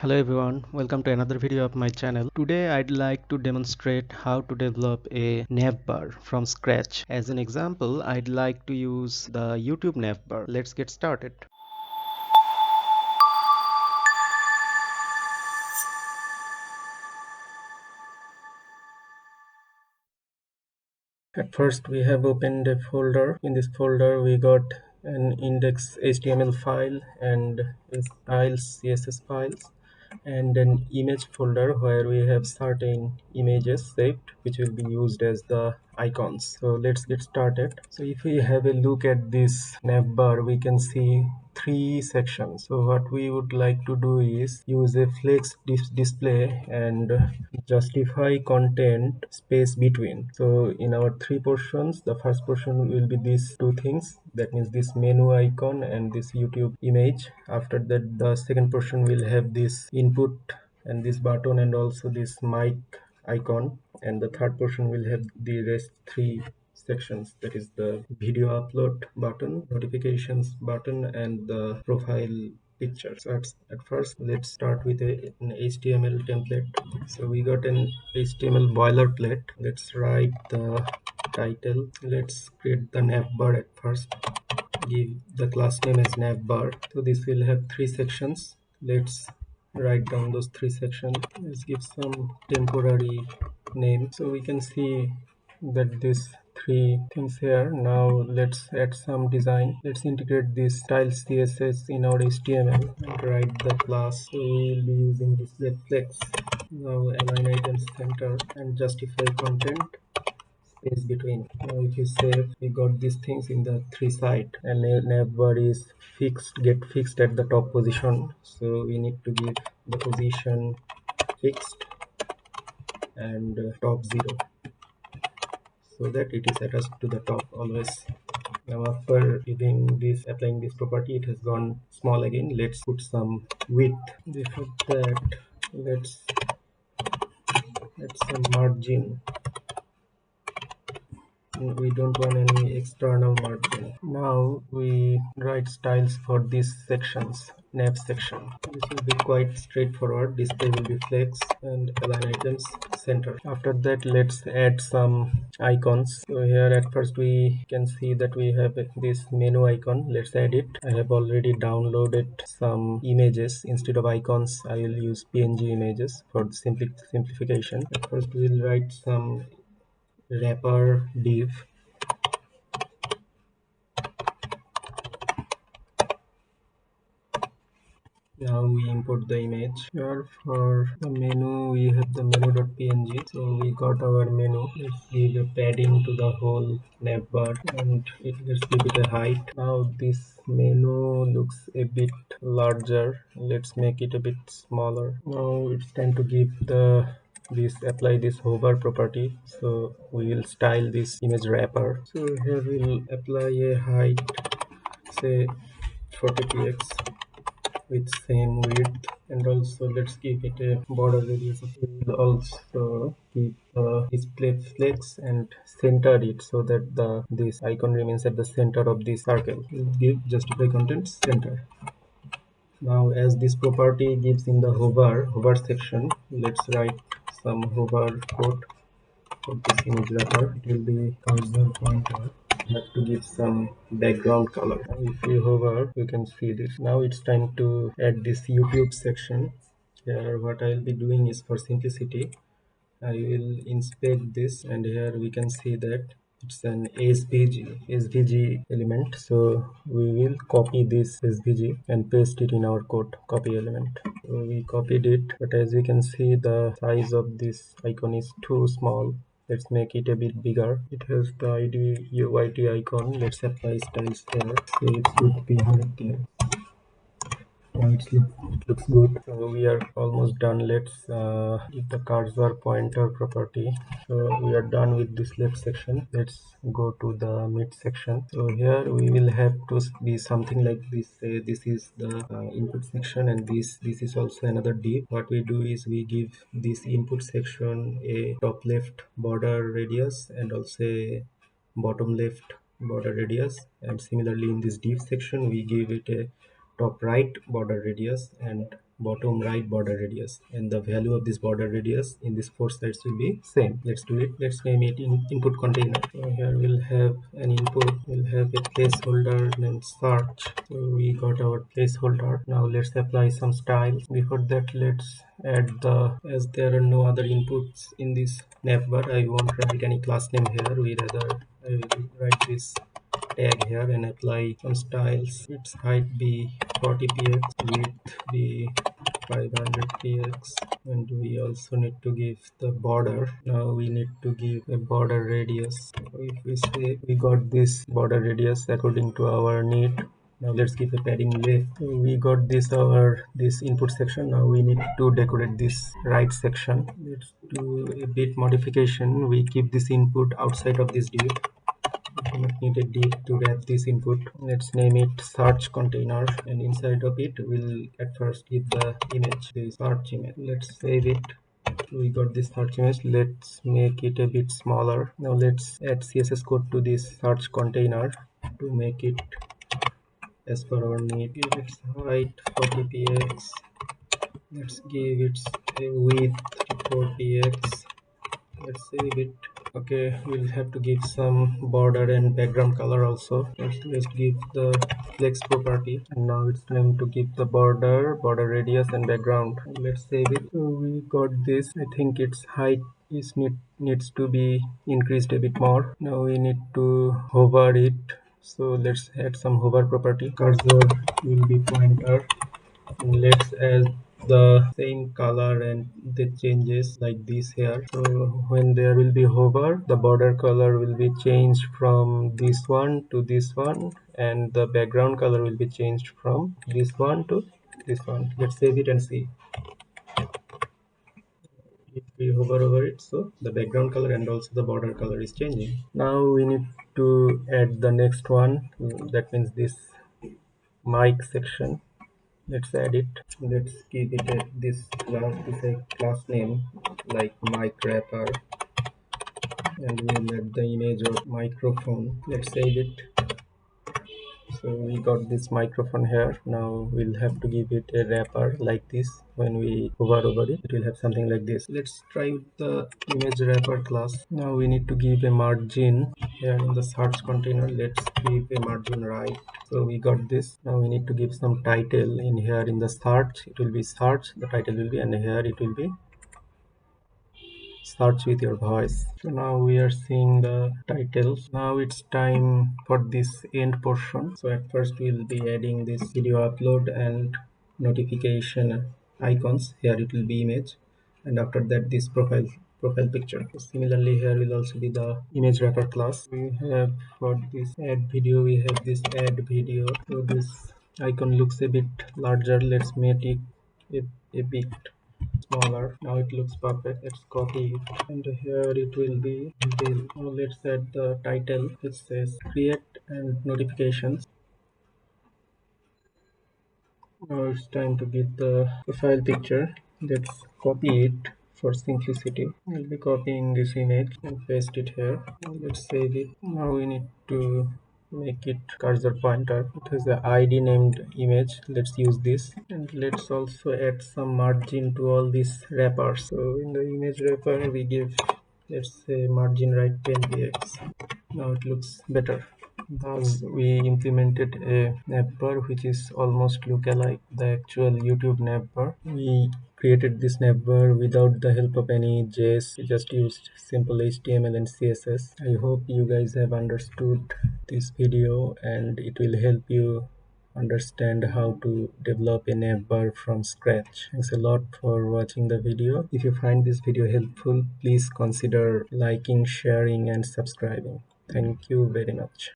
Hello everyone, welcome to another video of my channel. Today I'd like to demonstrate how to develop a navbar from scratch. As an example, I'd like to use the YouTube navbar. Let's get started. At first we have opened a folder. In this folder we got an index HTML file and a styles CSS files and an image folder where we have certain images saved which will be used as the icons. So let's get started. So if we have a look at this navbar, we can see three sections. So what we would like to do is use a flex display and justify content space between. So in our three portions, the first portion will be these two things, that means this menu icon and this YouTube image. After that, the second portion will have this input and this button and also this mic icon, and the third portion will have the rest three sections, that is the video upload button, notifications button, and the profile picture. So at first let's start with an HTML template. So we got an HTML boilerplate. Let's write the title. Let's create the navbar at first. Give the class name as navbar. So this will have three sections. Let's write down those three sections. Let's give some temporary name. So we can see that this three things here. Now let's add some design. Let's integrate this style CSS in our HTML and write the class. So we will be using this flex. Now align items center and justify content space between. Now if you save, we got these things in the three side, and navbar is get fixed at the top position. So we need to give the position fixed and top 0, so that it is attached to the top always. Now after applying this property, it has gone small again. Let's put some width. Before that, let's add some margin. We don't want any external margin. Now we write styles for these sections. Nav section. This will be quite straightforward. Display will be flex and align items center. After that, let's add some icons. So here at first we can see that we have this menu icon. Let's add it. I have already downloaded some images. Instead of icons, I will use PNG images for the simplification. At first we will write some wrapper div. Now we import the image. Here for the menu, we have the menu.png. So we got our menu. Let's give a padding to the whole navbar and let's give it a height. Now this menu looks a bit larger. Let's make it a bit smaller. Now it's time to give apply this hover property. So we will style this image wrapper. So here we'll apply a height, say 40 px with same width, and also let's give it a border radius of. We'll also keep display flex and center it so that this icon remains at the center of the circle. We'll give justify content center. Now as this property gives in the hover section, let's write some hover code for this image wrapper. It will be cursor pointer. Have to give some background color. If you hover, you can see this. Now it's time to add this YouTube section. Here what I'll be doing is, for simplicity, I will inspect this, and here we can see that it's an SVG element. So we will copy this SVG and paste it in our code. Copy element. So we copied it, but as you can see, the size of this icon is too small. Let's make it a bit bigger. It has the ID UIT icon. Let's apply styles here. So it should be 100 there. Now it looks good. So we are almost done. Let's give the cursor pointer property. So we are done with this left section. Let's go to the mid section. So here we will have to be something like this. Say this is the input section, and this is also another div. What we do is we give this input section a top left border radius and also a bottom left border radius, and similarly in this div section we give it a top right border radius and bottom right border radius, and the value of this border radius in these four sides will be same. Let's do it. Let's name it in input container. So here we'll have an input, we'll have a placeholder named search. So we got our placeholder. Now let's apply some styles. Before that, let's add the, as there are no other inputs in this navbar, I won't write any class name here. We rather I will write this tag here and apply some styles. Its height be 40 px, width be 500 px, and we also need to give the border. Now we need to give a border radius. If we say we got this border radius according to our need, now let's give a padding left. We got this input section. Now we need to decorate this right section. Let's do a bit modification. We keep this input outside of this div. We do not need a div to wrap this input. Let's name it search container, and inside of it we'll at first give the image, the search image. Let's save it. We got this search image. Let's make it a bit smaller. Now let's add CSS code to this search container to make it as per our need. Give its height 40 px. Let's give its width 4 px. Let's save it. Okay, we'll have to give some border and background color also. Let's give the flex property, and now it's time to give the border radius and background. Let's save it. So we got this. I think its height is needs to be increased a bit more. Now we need to hover it. So let's add some hover property. Cursor will be pointer. Let's add the same color and the changes like this here. So when there will be hover, the border color will be changed from this one to this one, and the background color will be changed from this one to this one. Let's save it and see. If we hover over it, so the background color and also the border color is changing. Now we need to add the next one. That means this mic section. Let's add it. Let's give it this class, this a class name like mic wrapper, and we'll add the image of microphone. Let's save it. So we got this microphone here. Now we'll have to give it a wrapper like this. When we hover over it, it will have something like this. Let's try with the image wrapper class. Now we need to give a margin here in the search container. Let's give a margin right. So we got this. Now we need to give some title in here in the search. It will be search, the title will be, and here it will be search with your voice. So now we are seeing the titles. Now it's time for this end portion. So at first we'll be adding this video upload and notification icons. Here it will be image, and after that this profile picture. So similarly here will also be the image wrapper class. We have for this add video, we have this add video. So this icon looks a bit larger. Let's make it a bit smaller. Now it looks perfect. Let's copy it, and here it will be detail. Now let's add the title. It says create and notifications. Now it's time to get the profile picture. Let's copy it for simplicity. We'll be copying this image and paste it here. Let's save it. Now we need to make it cursor pointer. It has the ID named image. Let's use this, and let's also add some margin to all these wrappers. So in the image wrapper we give, let's say, margin right 10 px. Now it looks better. Thus we implemented a navbar which is almost look-alike the actual YouTube navbar. We created this navbar without the help of any JS. We just used simple HTML and CSS. I hope you guys have understood this video and it will help you understand how to develop a navbar from scratch. Thanks a lot for watching the video. If you find this video helpful, please consider liking, sharing and subscribing. Thank you very much.